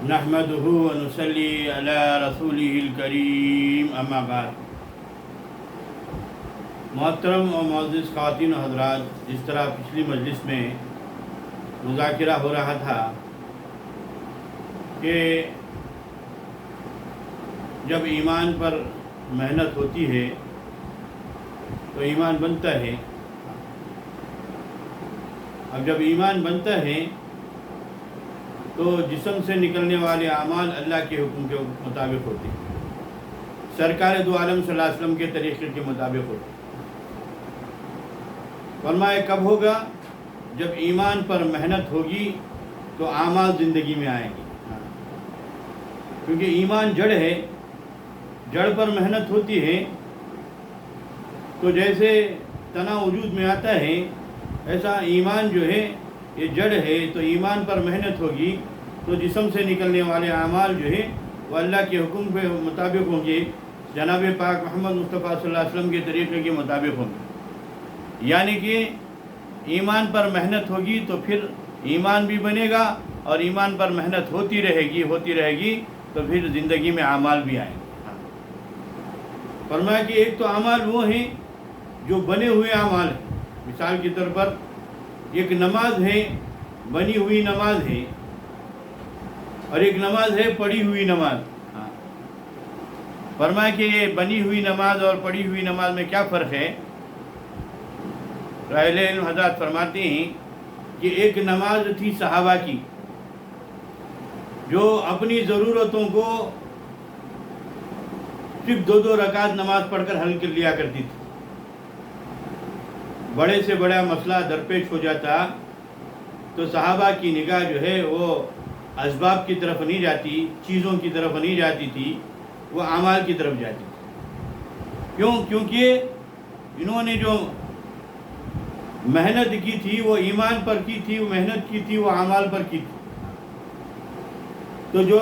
نحمده ونصلي على رسوله الکریم اما بعد۔ محترم و معزز خواتین و حضرات، جس طرح پچھلی مجلس میں مذاکرہ ہو رہا تھا کہ جب ایمان پر محنت ہوتی ہے تو ایمان بنتا ہے۔ اب جب ایمان بنتا ہے تو جسم سے نکلنے والے اعمال اللہ کے حکم کے مطابق ہوتے ہیں، سرکار دو عالم صلی اللہ علیہ وسلم کے طریقے کے مطابق ہوتے ہیں۔ فرمایا کب ہوگا؟ جب ایمان پر محنت ہوگی تو اعمال زندگی میں آئیں گے، کیونکہ ایمان جڑ ہے، جڑ پر محنت ہوتی ہے تو جیسے تنا وجود میں آتا ہے، ایسا ایمان جو ہے یہ جڑ ہے، تو ایمان پر محنت ہوگی تو جسم سے نکلنے والے اعمال جو ہے وہ اللہ کے حکم کے مطابق ہوں گے، جناب پاک محمد مصطفیٰ صلی اللہ علیہ وسلم کے طریقے کے مطابق ہوں گے۔ یعنی کہ ایمان پر محنت ہوگی تو پھر ایمان بھی بنے گا، اور ایمان پر محنت ہوتی رہے گی تو پھر زندگی میں اعمال بھی آئیں گے۔ فرمایا کہ ایک تو اعمال وہ ہیں جو بنے ہوئے اعمال ہیں، مثال کے طور پر ایک نماز ہے، بنی ہوئی نماز ہے، اور ایک نماز ہے پڑھی ہوئی نماز۔ فرمایا کہ یہ بنی ہوئی نماز اور پڑھی ہوئی نماز میں کیا فرق ہے؟ اہل علم حضرات فرماتے ہیں کہ ایک نماز تھی صحابہ کی جو اپنی ضرورتوں کو صرف دو رکعت نماز پڑھ کر حل کر لیا کرتی تھی۔ بڑے سے بڑا مسئلہ درپیش ہو جاتا تو صحابہ کی نگاہ جو ہے وہ اسباب کی طرف نہیں جاتی، چیزوں کی طرف نہیں جاتی تھی، وہ اعمال کی طرف جاتی تھی۔ کیونکہ انہوں نے جو محنت کی تھی وہ ایمان پر کی تھی، وہ محنت کی تھی وہ اعمال پر کی تھی۔ تو جو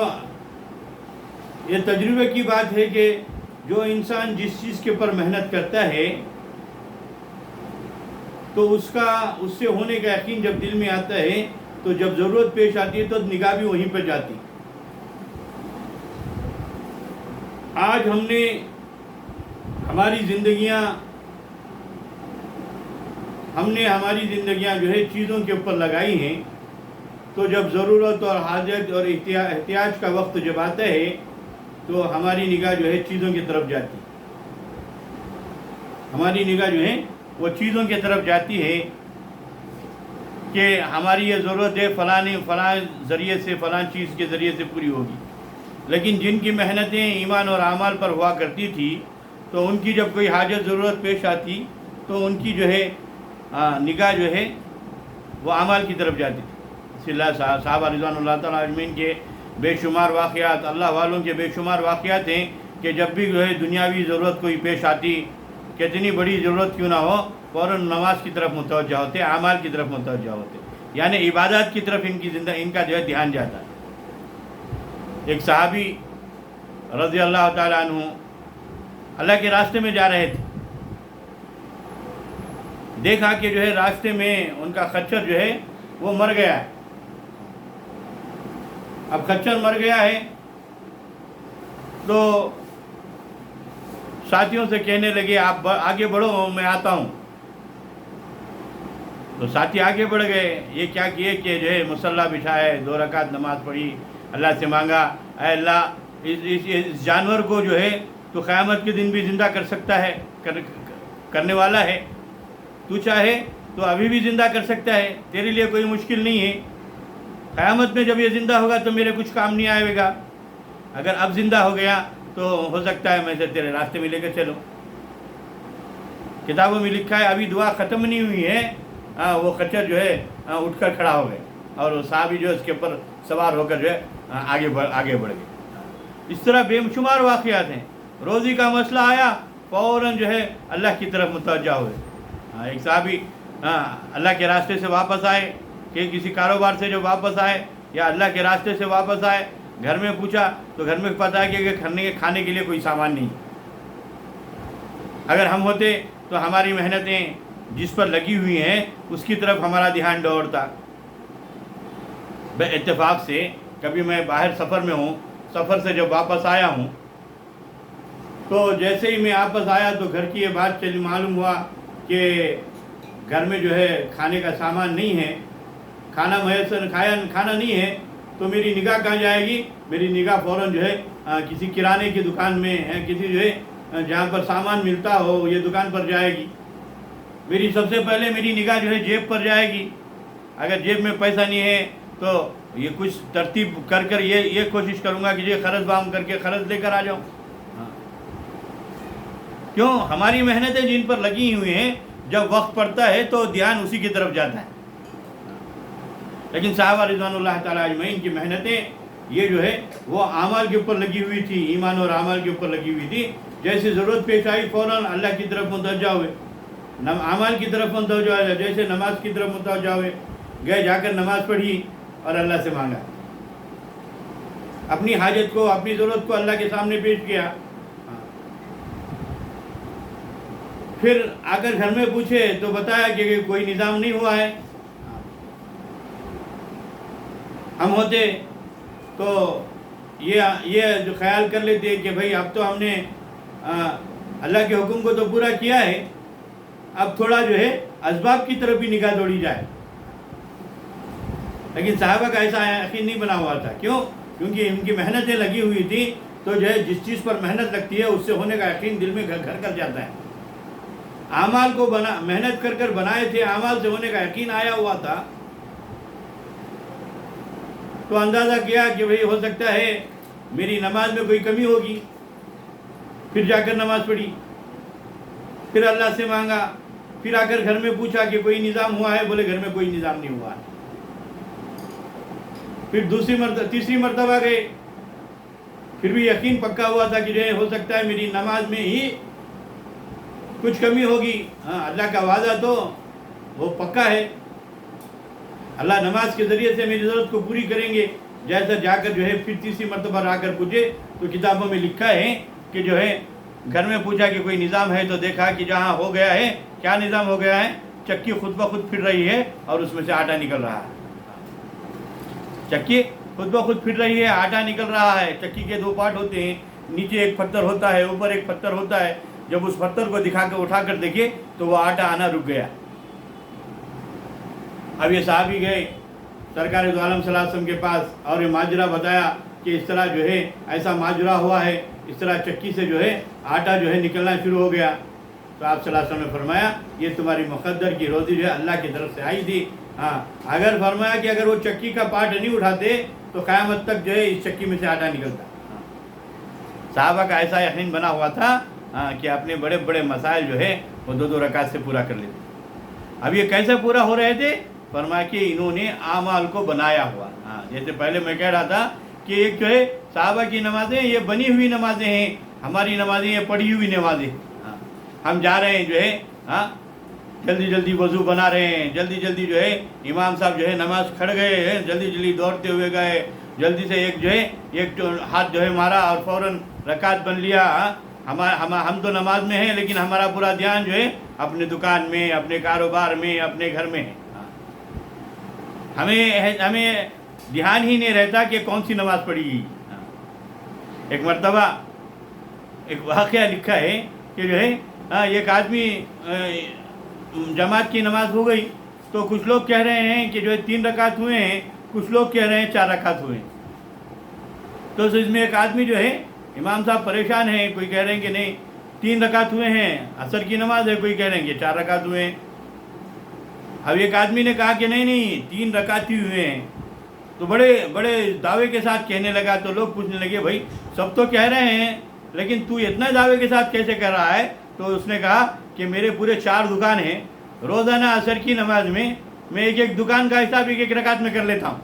یہ تجربے کی بات ہے کہ جو انسان جس چیز کے اوپر محنت کرتا ہے تو اس سے ہونے کا یقین جب دل میں آتا ہے تو جب ضرورت پیش آتی ہے تو نگاہ بھی وہیں پہ جاتی۔ آج ہم نے ہماری زندگیاں جو ہے چیزوں کے اوپر لگائی ہیں، تو جب ضرورت اور حاجت اور احتیاج کا وقت جب آتا ہے تو ہماری نگاہ جو ہے چیزوں کی طرف جاتی، ہماری نگاہ جو ہے وہ چیزوں کی طرف جاتی ہے کہ ہماری یہ ضرورت ہے فلاں ذریعے سے، فلاں چیز کے ذریعے سے پوری ہوگی۔ لیکن جن کی محنتیں ایمان اور اعمال پر ہوا کرتی تھی تو ان کی جب کوئی حاجت ضرورت پیش آتی تو ان کی جو ہے نگاہ جو ہے وہ اعمال کی طرف جاتی تھی۔ اسی اللہ صحابہ رضوان اللہ تعالیٰ اجمعین کے بے شمار واقعات، اللہ والوں کے بے شمار واقعات ہیں کہ جب بھی جو ہے دنیاوی ضرورت کوئی پیش آتی، کتنی بڑی ضرورت کیوں نہ ہو، فوراً نماز کی طرف متوجہ ہوتے، اعمال کی طرف متوجہ ہوتے، یعنی عبادات کی طرف ان کا جو ہے دھیان جاتا ہے۔ ایک صحابی رضی اللہ تعالیٰ عنہ اللہ کے راستے میں جا رہے تھے، دیکھا کہ جو ہے راستے میں ان کا خچر جو ہے وہ مر گیا ہے۔ اب خچر مر گیا ہے تو ساتھیوں سے کہنے لگے آپ آگے بڑھو، میں آتا ہوں۔ تو ساتھی آگے بڑھ گئے، یہ کیا کیے کہ جو ہے مصلی بچھائے، 2 رکعت نماز پڑھی، اللہ سے مانگا اے اللہ اس جانور کو جو ہے تو قیامت کے دن بھی زندہ کر سکتا ہے، کرنے والا ہے، تو چاہے تو ابھی بھی زندہ کر سکتا ہے، تیرے لیے کوئی مشکل نہیں ہے۔ قیامت میں جب یہ زندہ ہوگا تو میرے کچھ کام نہیں آئے گا، اگر اب زندہ ہو گیا تو ہو سکتا ہے میں سے تیرے راستے میں لے کے چلوں۔ کتابوں میں لکھا ہے ابھی دعا ختم نہیں ہوئی ہے، وہ خچر جو ہے اٹھ کر کھڑا ہو گئے، اور وہ صحابی جو ہے اس کے اوپر سوار ہو کر جو ہے آگے بڑھ گئے۔ اس طرح بے شمار واقعات ہیں۔ روزی کا مسئلہ آیا، فوراً جو ہے اللہ کی طرف متوجہ ہوئے۔ ایک صحابی اللہ کے راستے سے واپس آئے، کہ کسی کاروبار سے جو واپس آئے یا اللہ کے راستے سے واپس آئے، گھر میں پوچھا تو گھر میں پتہ ہے کہ کھانے کے لیے کوئی سامان نہیں۔ اگر ہم ہوتے تو ہماری محنتیں جس پر لگی ہوئی ہیں اس کی طرف ہمارا دھیان دوڑتا۔ بے اتفاق سے کبھی میں باہر سفر میں ہوں، سفر سے جب واپس آیا ہوں تو جیسے ہی میں واپس آیا تو گھر کی یہ بات چلی، معلوم ہوا کہ گھر میں جو ہے کھانے کا سامان نہیں ہے، کھانا میسر کھانا نہیں ہے، تو میری نگاہ کہاں جائے گی؟ میری نگاہ فوراً جو ہے کسی کرانے کی دکان میں ہے، کسی جو ہے جہاں پر سامان ملتا ہو یہ دکان پر جائے گی۔ میری سب سے پہلے میری نگاہ جو ہے جیب پر جائے گی، اگر جیب میں پیسہ نہیں ہے تو یہ کچھ ترتیب کر یہ کوشش کروں گا کہ یہ قرض بام کر کے قرض لے کر آ جاؤں۔ کیوں؟ ہماری محنتیں جن پر لگی ہوئی ہیں، جب وقت پڑتا ہے تو دھیان اسی کی طرف جاتا ہے۔ لیکن صحابہ رضوان اللہ تعالیٰ اجمعین کی محنتیں یہ جو ہے وہ اعمال کے اوپر لگی ہوئی تھی، ایمان اور اعمال کے اوپر لگی ہوئی تھی۔ جیسے ضرورت پیش آئی فوراً اللہ کی طرف متوجہ ہوئے، اعمال کی طرف متوجہ ہوئے، جیسے نماز کی طرف متوجہ ہوئے، گئے جا کر نماز پڑھی اور اللہ سے مانگا، اپنی حاجت کو، اپنی ضرورت کو اللہ کے سامنے پیش کیا۔ پھر آ کر گھر میں پوچھے تو بتایا کہ کوئی نظام نہیں ہوا ہے۔ ہم ہوتے تو یہ جو خیال کر لیتے کہ بھائی اب تو ہم نے اللہ کے حکم کو تو پورا کیا ہے، اب تھوڑا جو ہے اسباب کی طرف بھی نگاہ دوڑی جائے۔ لیکن صحابہ کا ایسا یقین نہیں بنا ہوا تھا۔ کیوں؟ کیونکہ ان کی محنتیں لگی ہوئی تھی، تو جو ہے جس چیز پر محنت لگتی ہے اس سے ہونے کا یقین دل میں گھر کر جاتا ہے۔ اعمال کو محنت کر بنائے تھے، اعمال سے ہونے کا یقین آیا ہوا تھا، تو اندازہ کیا کہ بھئی ہو سکتا ہے میری نماز میں کوئی کمی ہوگی، پھر جا کر نماز پڑھی، پھر اللہ سے مانگا، پھر آ کر گھر میں پوچھا کہ کوئی نظام ہوا ہے، بولے گھر میں کوئی نظام نہیں ہوا ہے۔ پھر تیسری مرتبہ گئے، پھر بھی یقین پکا ہوا تھا کہ جو ہو سکتا ہے میری نماز میں ہی کچھ کمی ہوگی۔ ہاں، اللہ کا وعدہ تو وہ پکا ہے، اللہ نماز کے ذریعے سے میری ضرورت کو پوری کریں گے۔ جیسا جا کر جو ہے پھر تیسری مرتبہ آ کر پوچھے تو کتابوں میں لکھا ہے کہ جو ہے گھر میں پوچھا کہ کوئی نظام ہے، تو دیکھا کہ جہاں ہو گیا ہے، کیا نظام ہو گیا ہے؟ چکی خود بخود پھر رہی ہے اور اس میں سے آٹا نکل رہا ہے۔ چکی خود بخود پھر رہی ہے، آٹا نکل رہا ہے۔ چکی کے دو پارٹ ہوتے ہیں، نیچے ایک پتھر ہوتا ہے، اوپر ایک پتھر ہوتا ہے۔ جب اس پتھر کو دکھا کے اٹھا کر دیکھے تو وہ آٹا آنا رک گیا۔ اب یہ صحابی گئے سرکار دو عالم صلی اللہ علیہ وسلم کے پاس اور یہ ماجرا بتایا کہ اس طرح جو ہے ایسا ماجرا ہوا ہے، اس طرح چکی سے جو ہے آٹا جو ہے نکلنا شروع ہو گیا۔ تو آپ صلی اللہ علیہ وسلم نے فرمایا یہ تمہاری مقدر کی روزی جو ہے اللہ کی طرف سے آئی تھی۔ ہاں، اگر فرمایا کہ اگر وہ چکی کا پارٹ نہیں اٹھاتے تو قیامت تک جو ہے اس چکی میں سے آٹا نکلتا۔ صحابہ کا ایسا یقین بنا ہوا تھا کہ اپنے بڑے بڑے مسائل جو ہے وہ دو رکعت سے پورا کر لیتے۔ اب یہ کیسے پورا ہو رہے تھے؟ فرمایا کہ انہوں نے اعمال کو بنایا ہوا۔ جیسے پہلے میں کہہ رہا تھا کہ ایک جو ہے صحابہ کی نمازیں یہ بنی ہوئی نمازیں ہیں، ہماری نمازیں یہ پڑھی ہوئی نمازیں۔ ہم جا رہے ہیں جو ہے جلدی جلدی وضو بنا رہے ہیں، جلدی جلدی جو ہے امام صاحب جو ہے نماز کھڑ گئے ہیں، جلدی جلدی دوڑتے ہوئے گئے، جلدی سے ایک جو ہے ایک ہاتھ جو ہے مارا اور فوراً رکعت بن لیا۔ ہم تو نماز میں ہیں لیکن ہمارا پورا دھیان جو ہے اپنے دکان میں، اپنے کاروبار میں، اپنے گھر میں ہے۔ ہمیں دھیان ہی نہیں رہتا کہ کون سی نماز پڑھی گی۔ ایک مرتبہ ایک واقعہ لکھا ہے کہ جو ہے ایک آدمی جماعت کی نماز ہو گئی تو کچھ لوگ کہہ رہے ہیں کہ جو ہے 3 رکعت ہوئے ہیں، کچھ لوگ کہہ رہے ہیں 4 رکعت ہوئے ہیں۔ تو اس میں ایک آدمی جو ہے امام صاحب پریشان ہیں، کوئی کہہ رہے ہیں کہ نہیں 3 رکعت ہوئے ہیں، عصر کی نماز ہے، کوئی کہہ رہے ہیں کہ 4 رکعت ہوئے ہیں۔ اب ایک آدمی نے کہا کہ نہیں 3 رکعت ہی ہوئے ہیں، تو بڑے بڑے دعوے کے ساتھ کہنے لگا۔ تو لوگ پوچھنے لگے بھائی سب تو کہہ رہے ہیں لیکن تو اتنا دعوے کے ساتھ کیسے کر رہا ہے؟ تو اس نے کہا کہ میرے پورے 4 دکان ہیں، روزانہ عصر کی نماز میں ایک دکان کا حساب ایک رکعت میں کر لیتا ہوں،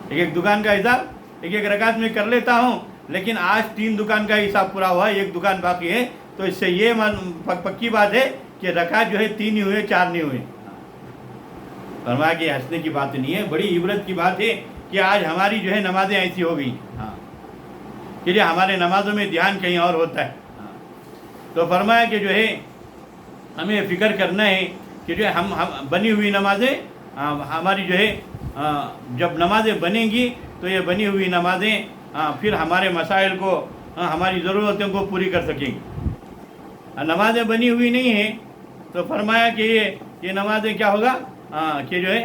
ایک دکان کا حساب ایک رکعت میں کر لیتا ہوں، لیکن آج 3 دکان کا حساب پورا ہوا ہے، 1 دکان باقی ہے۔ تو اس سے یہ پکی بات ہے کہ رکعت جو ہے 3 ہی ہوئے، 4 نہیں ہوئے۔ فرمایا کہ ہنسنے کی بات نہیں ہے، بڑی عبرت کی بات ہے کہ آج ہماری جو ہے نمازیں ایسی ہو گئی کہ جو ہمارے نمازوں میں دھیان کہیں اور ہوتا ہے۔ تو فرمایا کہ جو ہے ہمیں فکر کرنا ہے کہ جو ہے ہم بنی ہوئی نمازیں ہماری جو ہے جب نمازیں بنیں گی تو یہ بنی ہوئی نمازیں پھر ہمارے مسائل کو ہماری ضرورتوں کو پوری کر سکیں گی. نمازیں بنی ہوئی نہیں ہیں تو فرمایا کہ یہ نمازیں کیا ہوگا کہ جو ہے